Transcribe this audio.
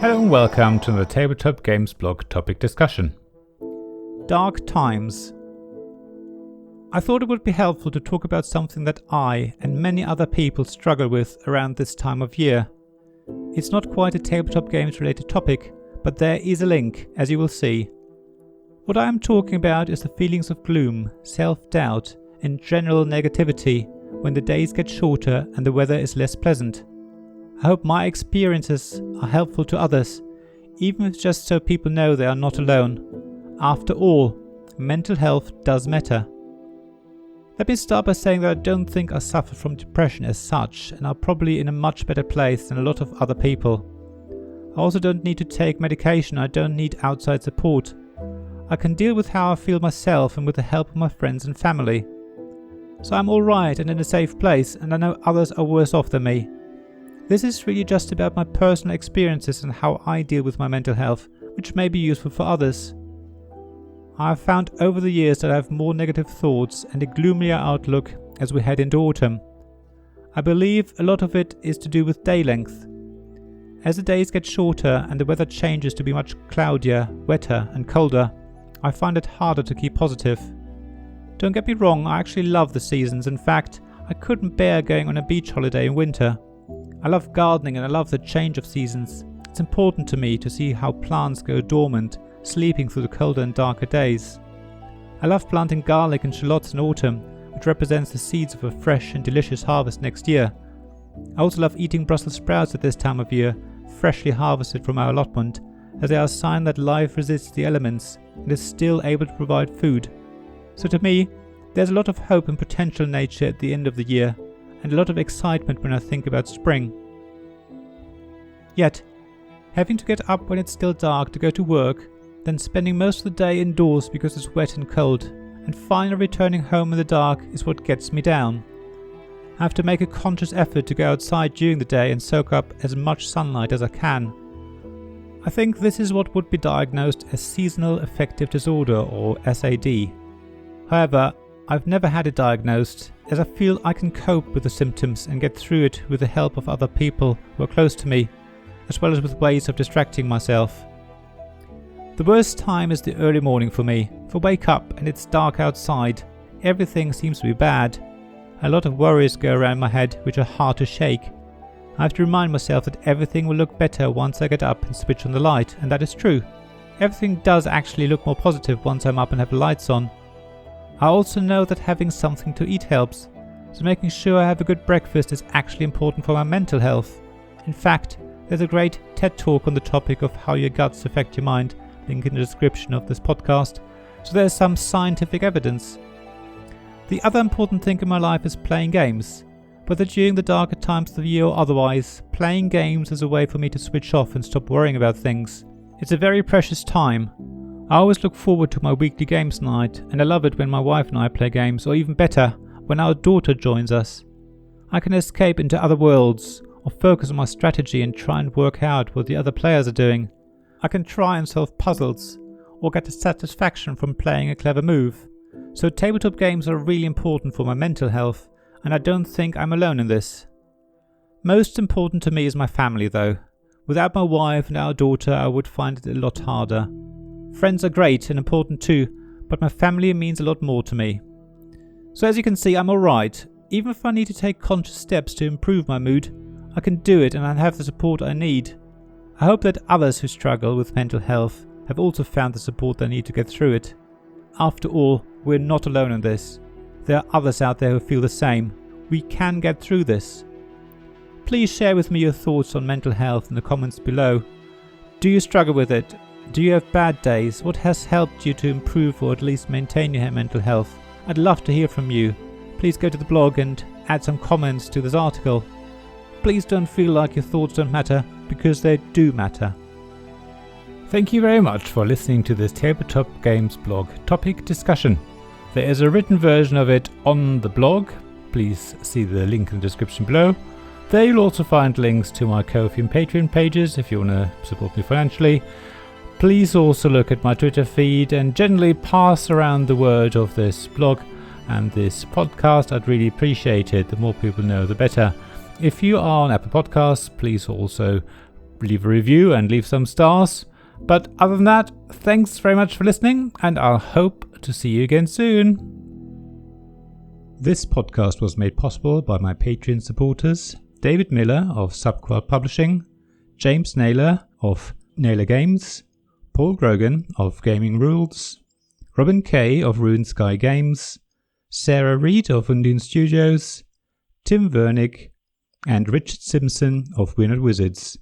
Hello and welcome to the Tabletop Games blog topic discussion. Dark times. I thought it would be helpful to talk about something that I and many other people struggle with around this time of year. It's not quite a tabletop games related topic, but there is a link, as you will see. What I am talking about is the feelings of gloom, self-doubt, and general negativity when the days get shorter and the weather is less pleasant. I hope my experiences are helpful to others, even if it's just so people know they are not alone. After all, mental health does matter. Let me start by saying that I don't think I suffer from depression as such, and I'm probably in a much better place than a lot of other people. I also don't need to take medication, I don't need outside support. I can deal with how I feel myself and with the help of my friends and family. So I'm alright and in a safe place, and I know others are worse off than me. This is really just about my personal experiences and how I deal with my mental health, which may be useful for others. I have found over the years that I have more negative thoughts and a gloomier outlook as we head into autumn. I believe a lot of it is to do with day length. As the days get shorter and the weather changes to be much cloudier, wetter and colder, I find it harder to keep positive. Don't get me wrong, I actually love the seasons. In fact, I couldn't bear going on a beach holiday in winter. I love gardening and I love the change of seasons. It's important to me to see how plants go dormant, sleeping through the colder and darker days. I love planting garlic and shallots in autumn, which represents the seeds of a fresh and delicious harvest next year. I also love eating Brussels sprouts at this time of year, freshly harvested from our allotment, as they are a sign that life resists the elements and is still able to provide food. So to me, there's a lot of hope and potential in nature at the end of the year, and a lot of excitement when I think about spring. Yet, having to get up when it's still dark to go to work, then spending most of the day indoors because it's wet and cold, and finally returning home in the dark is what gets me down. I have to make a conscious effort to go outside during the day and soak up as much sunlight as I can. I think this is what would be diagnosed as seasonal affective disorder, or SAD. However, I've never had it diagnosed, as I feel I can cope with the symptoms and get through it with the help of other people who are close to me, as well as with ways of distracting myself. The worst time is the early morning for me. If I wake up and it's dark outside, everything seems to be bad. A lot of worries go around my head which are hard to shake. I have to remind myself that everything will look better once I get up and switch on the light, and that is true. Everything does actually look more positive once I'm up and have the lights on. I also know that having something to eat helps, so making sure I have a good breakfast is actually important for my mental health. In fact, there's a great TED talk on the topic of how your guts affect your mind, link in the description of this podcast, so there's some scientific evidence. The other important thing in my life is playing games. Whether during the darker times of the year or otherwise, playing games is a way for me to switch off and stop worrying about things. It's a very precious time. I always look forward to my weekly games night, and I love it when my wife and I play games, or even better, when our daughter joins us. I can escape into other worlds, or focus on my strategy and try and work out what the other players are doing. I can try and solve puzzles, or get a satisfaction from playing a clever move. So tabletop games are really important for my mental health, and I don't think I'm alone in this. Most important to me is my family though. Without my wife and our daughter, I would find it a lot harder. Friends are great and important too, but my family means a lot more to me. So as you can see, I'm alright. Even if I need to take conscious steps to improve my mood, I can do it and I have the support I need. I hope that others who struggle with mental health have also found the support they need to get through it. After all, we're not alone in this. There are others out there who feel the same. We can get through this. Please share with me your thoughts on mental health in the comments below. Do you struggle with it? Do you have bad days? What has helped you to improve or at least maintain your mental health? I'd love to hear from you. Please go to the blog and add some comments to this article. Please don't feel like your thoughts don't matter, because they do matter. Thank you very much for listening to this Tabletop Games blog topic discussion. There is a written version of it on the blog. Please see the link in the description below. There you'll also find links to my Ko-fi and Patreon pages if you want to support me financially. Please also look at my Twitter feed and generally pass around the word of this blog and this podcast. I'd really appreciate it. The more people know, the better. If you are on Apple Podcasts, please also leave a review and leave some stars. But other than that, thanks very much for listening, and I'll hope to see you again soon. This podcast was made possible by my Patreon supporters, David Miller of Subquad Publishing, James Naylor of Naylor Games, Paul Grogan of Gaming Rules, Robin Kay of Ruined Sky Games, Sarah Reed of Undine Studios, Tim Vernick, and Richard Simpson of Wynard Wizards.